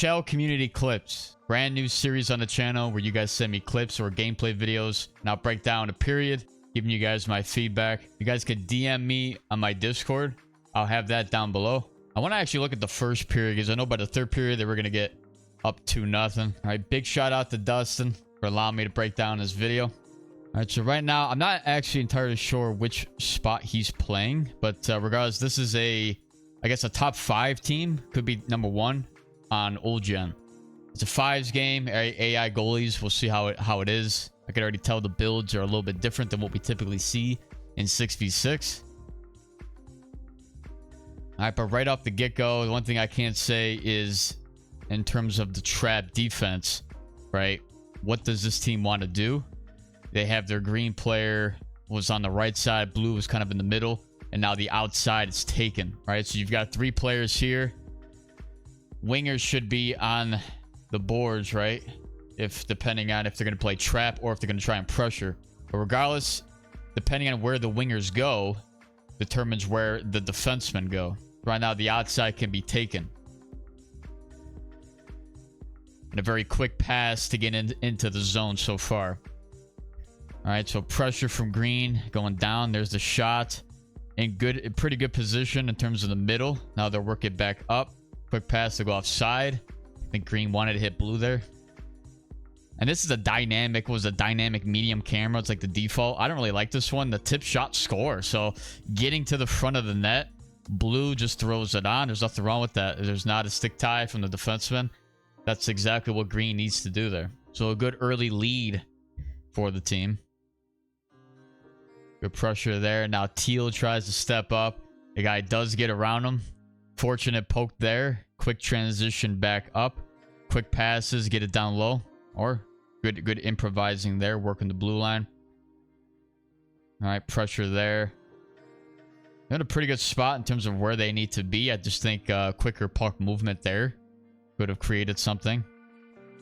Chel community clips, brand new series on the channel where you guys send me clips or gameplay videos and I'll break down a period, giving you guys my feedback. You guys can DM me on my Discord. I'll have that down below. I want to actually look at the first period because I know by the third period they were going to get up to nothing. All right, big shout out to Dustin for allowing me to break down this video. All right, so right now I'm not actually entirely sure which spot he's playing, but regardless, this is I guess a top 5 team. Could be number 1 on old gen. It's a 5s game, AI goalies. We'll see how it is. I can already tell the builds are a little bit different than what we typically see in 6v6. All right, but right off the get-go, the one thing I can't say is in terms of the trap defense, right? What does this team want to do? They have their green player was on the right side, blue was kind of in the middle, and now the outside is taken, right? So you've got 3 players here. Wingers should be on the boards, right? Depending on if they're going to play trap or if they're going to try and pressure. But regardless, depending on where the wingers go, determines where the defensemen go. Right now, the outside can be taken. And a very quick pass to get into the zone so far. All right, so pressure from green going down. There's the shot. In pretty good position in terms of the middle. Now they'll work it back up. Quick pass to go offside. I think green wanted to hit blue there. And this is a dynamic medium camera. It's like the default. I don't really like this one. The tip shot score. So getting to the front of the net, blue just throws it on. There's nothing wrong with that. There's not a stick tie from the defenseman. That's exactly what green needs to do there. So a good early lead for the team. Good pressure there. Now Teal tries to step up. The guy does get around him. Fortunate poke there. Quick transition back up. Quick passes, get it down low. Or good improvising there, working the blue line. All right, pressure there. They're in a pretty good spot in terms of where they need to be. I just think quicker puck movement there could have created something.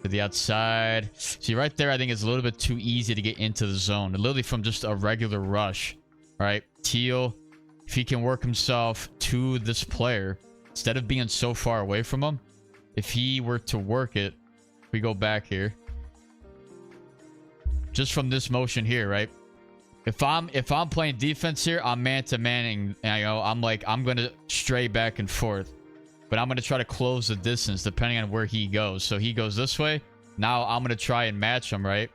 To the outside. See, right there, I think it's a little bit too easy to get into the zone. Literally from just a regular rush. All right, Teal, if he can work himself to this player, instead of being so far away from him, if he were to work it, if we go back here, just from this motion here, right? If I'm playing defense here, I'm man-to-manning, I'm gonna stray back and forth. But I'm going to try to close the distance depending on where he goes. So he goes this way. Now I'm going to try and match him, right?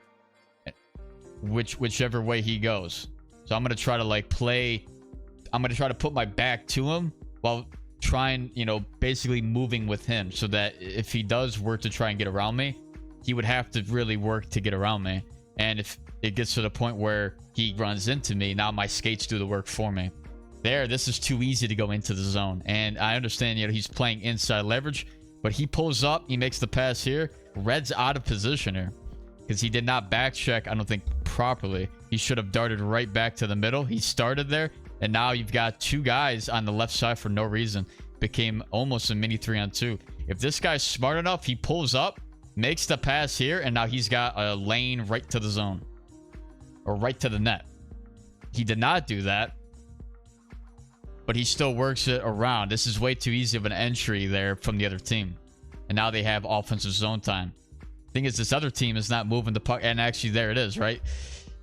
Whichever way he goes. So I'm going to try to I'm going to try to put my back to him while trying, basically moving with him. So that if he does work to try and get around me, he would have to really work to get around me. And if it gets to the point where he runs into me, now my skates do the work for me. This is too easy to go into the zone. And I understand, he's playing inside leverage, but he pulls up, he makes the pass here. Red's out of position here because he did not back check, I don't think, properly. He should have darted right back to the middle. He started there, and now you've got 2 guys on the left side for no reason. Became almost a mini 3-on-2. If this guy's smart enough, he pulls up, makes the pass here, and now he's got a lane right to the zone. Or right to the net. He did not do that. But he still works it around. This is way too easy of an entry there from the other team. And now they have offensive zone time. Thing is, this other team is not moving the puck. And actually, there it is, right?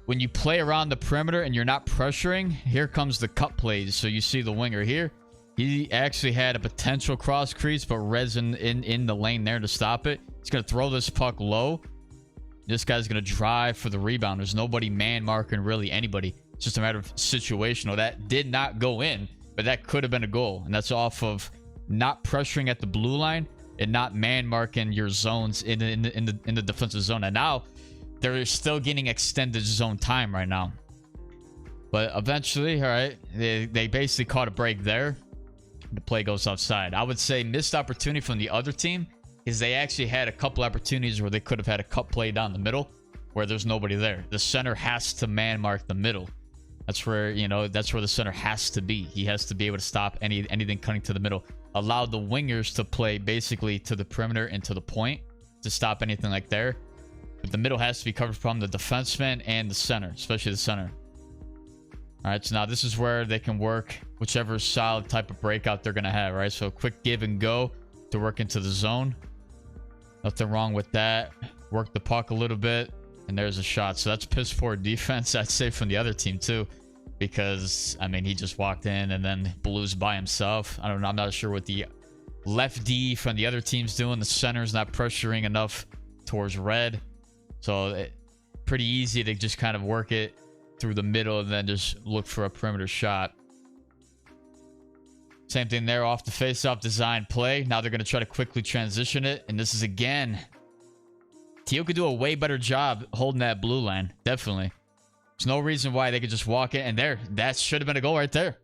When you play around the perimeter and you're not pressuring, here comes the cut plays. So you see the winger here. He actually had a potential cross crease, but Red's in the lane there to stop it. He's going to throw this puck low. This guy's going to drive for the rebound. There's nobody man marking really anybody. It's just a matter of situational. That did not go in. But that could have been a goal, and that's off of not pressuring at the blue line and not man marking your zones in the defensive zone. And now they're still getting extended zone time right now. But eventually, all right, they basically caught a break there. The play goes outside. I would say missed opportunity from the other team is they actually had a couple opportunities where they could have had a cut play down the middle where there's nobody there. The center has to man mark the middle. That's where, that's where the center has to be. He has to be able to stop anything cutting to the middle. Allow the wingers to play basically to the perimeter and to the point to stop anything like there. But the middle has to be covered from the defenseman and the center, especially the center. All right, so now this is where they can work whichever solid type of breakout they're going to have, right? So quick give and go to work into the zone. Nothing wrong with that. Work the puck a little bit, and there's a shot. So that's piss poor defense, I'd say, from the other team too, because I mean he just walked in and then Blues by himself. I don't know. I'm not sure what the left D from the other team's doing. The center's not pressuring enough towards red, so pretty easy to just kind of work it through the middle and then just look for a perimeter shot. Same thing there off the face-off design play. Now they're going to try to quickly transition it. And this is, again, Teal could do a way better job holding that blue line. Definitely. There's no reason why they could just walk it. And there, that should have been a goal right there.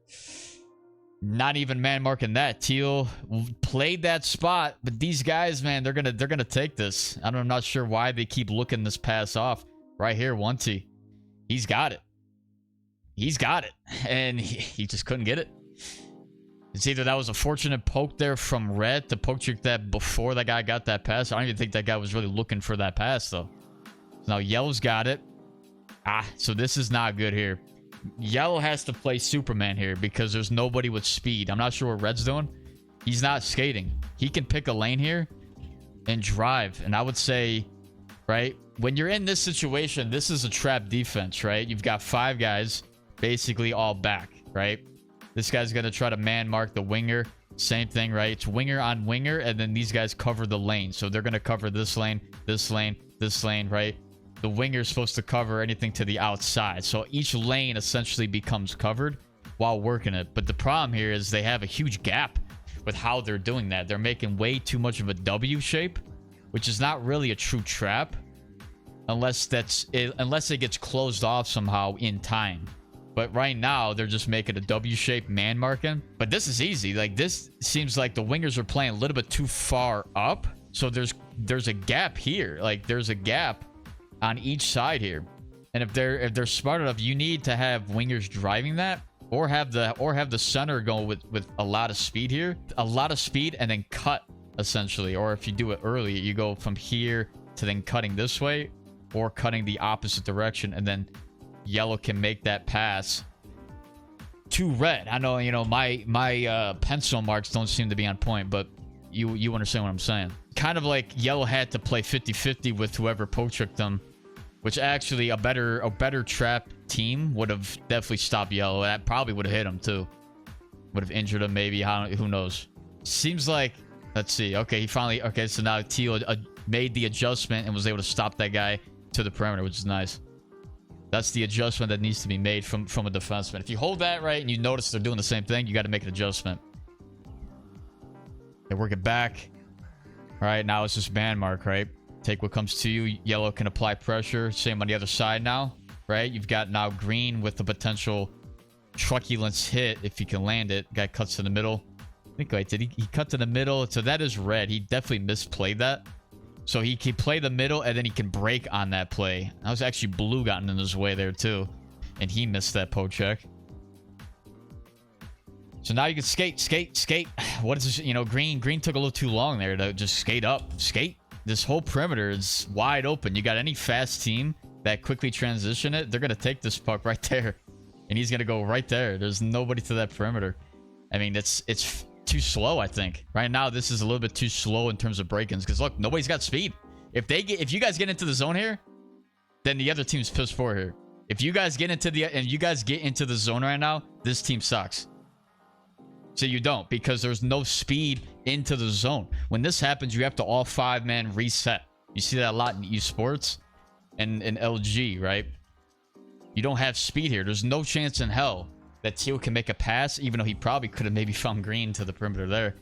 Not even man marking that. Teal played that spot. But these guys, man, they're gonna take this. I'm not sure why they keep looking this pass off. Right here, 1T. He's got it. He's got it. And he just couldn't get it. It's either that was a fortunate poke there from red to poke trick that before that guy got that pass. I don't even think that guy was really looking for that pass, though. Now, yellow's got it. So this is not good here. Yellow has to play Superman here because there's nobody with speed. I'm not sure what red's doing. He's not skating. He can pick a lane here and drive. And I would say, right, when you're in this situation, this is a trap defense, right? You've got 5 guys basically all back, right? This guy's going to try to man mark the winger. Same thing, right? It's winger on winger, and then these guys cover the lane. So they're going to cover this lane, this lane, this lane, right? The winger's supposed to cover anything to the outside. So each lane essentially becomes covered while working it. But the problem here is they have a huge gap with how they're doing that. They're making way too much of a W shape, which is not really a true trap unless it gets closed off somehow in time. But right now, they're just making a W-shaped man marking. But this is easy. Like, this seems like the wingers are playing a little bit too far up. So there's a gap here. Like, there's a gap on each side here. And if they're smart enough, you need to have wingers driving that, or have the center go with a lot of speed here. A lot of speed and then cut, essentially. Or if you do it early, you go from here to then cutting this way, or cutting the opposite direction, and then yellow can make that pass to red. I know, you know, my pencil marks don't seem to be on point, but you understand what I'm saying. Kind of like yellow had to play 50-50 with whoever poke tricked them, which actually a better trap team would have definitely stopped yellow. That probably would have hit him too. Would have injured him maybe. Who knows? Seems like, let's see. Okay, he finally, okay, so now Teal made the adjustment and was able to stop that guy to the perimeter, which is nice. That's the adjustment that needs to be made from a defenseman. If you hold that right and you notice they're doing the same thing, you got to make an adjustment. They work it back. All right, now it's just man mark, right? Take what comes to you. Yellow can apply pressure. Same on the other side now, right? You've got now green with the potential truculence hit if he can land it. Guy cuts to the middle. I think, wait, did he cut to the middle? So that is red. He definitely misplayed that. So he can play the middle, and then he can break on that play. That was actually blue gotten in his way there, too. And he missed that poke check. So now you can skate. What is this? You know, green took a little too long there to just skate up. Skate. This whole perimeter is wide open. You got any fast team that quickly transition it, they're going to take this puck right there. And he's going to go right there. There's nobody to that perimeter. I mean, it's too slow, I think. Right now, this is a little bit too slow in terms of break-ins. Because, look, nobody's got speed. If you guys get into the zone here, then the other team's pissed poor here. If you guys get into the zone right now, this team sucks. So you don't, because there's no speed into the zone. When this happens, you have to all 5-man reset. You see that a lot in esports and in LG, right? You don't have speed here. There's no chance in hell that Teal can make a pass, even though he probably could have maybe found green to the perimeter there.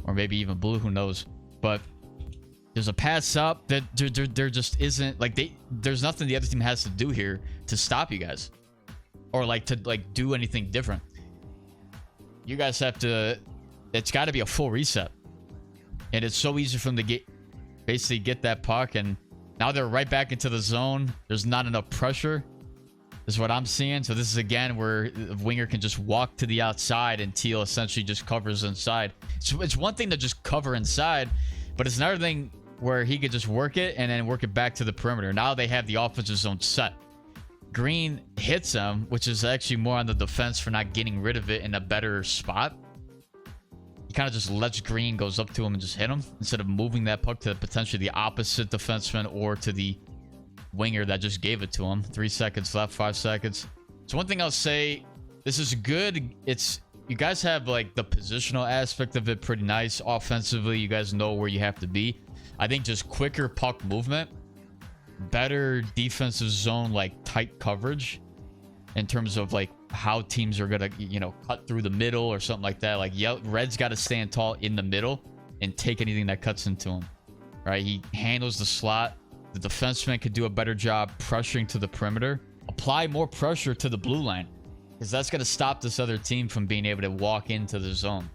Or maybe even blue, who knows. But there's a pass up that there just isn't, like, there's nothing the other team has to do here to stop you guys. Or to do anything different. You guys have to, it's got to be a full reset. And it's so easy for them to basically get that puck, and now they're right back into the zone. There's not enough pressure, is what I'm seeing. So this is again where the winger can just walk to the outside and Teal essentially just covers inside. So it's one thing to just cover inside, but it's another thing where he could just work it and then work it back to the perimeter. Now they have the offensive zone set. Green hits him, which is actually more on the defense for not getting rid of it in a better spot. He kind of just lets green, goes up to him and just hit him instead of moving that puck to potentially the opposite defenseman or to the winger that just gave it to him. 3 seconds left, 5 seconds. So one thing I'll say, this is good. It's, you guys have like the positional aspect of it pretty nice. Offensively, you guys know where you have to be. I think just quicker puck movement, better defensive zone, like tight coverage in terms of like how teams are gonna, you know, cut through the middle or something like that. Like Red's got to stand tall in the middle and take anything that cuts into him. Right? He handles the slot. The defenseman could do a better job pressuring to the perimeter. Apply more pressure to the blue line, because that's going to stop this other team from being able to walk into the zone.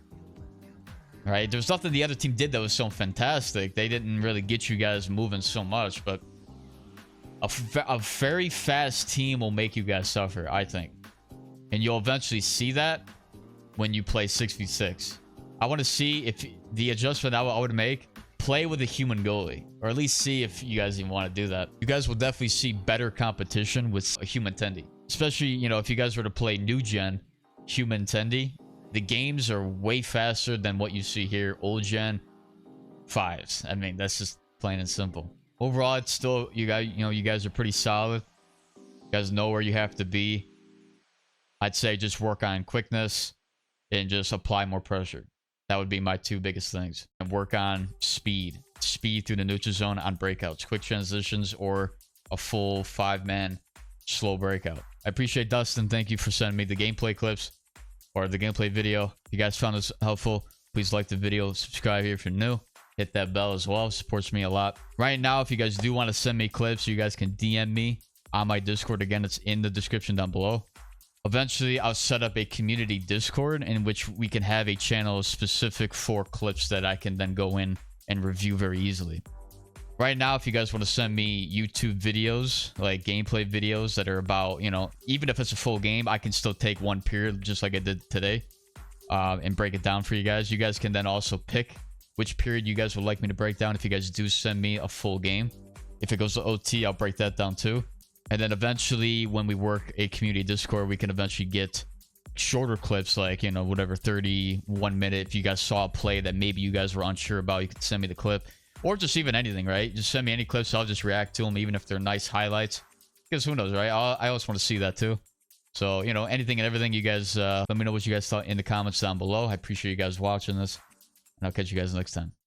Right? There's nothing the other team did that was so fantastic. They didn't really get you guys moving so much, but a very fast team will make you guys suffer, I think. And you'll eventually see that when you play 6v6. I want to see if the adjustment I would make, play with a human goalie, or at least see if you guys even want to do that. You guys will definitely see better competition with a human tendy. Especially, you know, if you guys were to play new gen human tendy, the games are way faster than what you see here. Old gen 5s. I mean, that's just plain and simple. Overall, it's still, you guys are pretty solid. You guys know where you have to be. I'd say just work on quickness and just apply more pressure. That would be my 2 biggest things. And work on speed. Speed through the neutral zone on breakouts, quick transitions, or a full 5-man slow breakout. I appreciate Dustin. Thank you for sending me the gameplay clips or the gameplay video. If you guys found this helpful, please like the video, subscribe here if you're new. Hit that bell as well. It supports me a lot. Right now, if you guys do want to send me clips, you guys can DM me on my Discord. Again, it's in the description down below. Eventually, I'll set up a community Discord in which we can have a channel specific for clips that I can then go in and review very easily. Right now, if you guys want to send me YouTube videos, like gameplay videos that are about, you know, even if it's a full game, I can still take one period just like I did today and break it down for you guys. You guys can then also pick which period you guys would like me to break down if you guys do send me a full game. If it goes to OT, I'll break that down too. And then eventually, when we work a community Discord, we can eventually get shorter clips, like, you know, whatever, 31 minute. If you guys saw a play that maybe you guys were unsure about, you can send me the clip. Or just even anything, right? Just send me any clips. I'll just react to them, even if they're nice highlights. Because who knows, right? I always want to see that too. So, you know, anything and everything, you guys, let me know what you guys thought in the comments down below. I appreciate you guys watching this. And I'll catch you guys next time.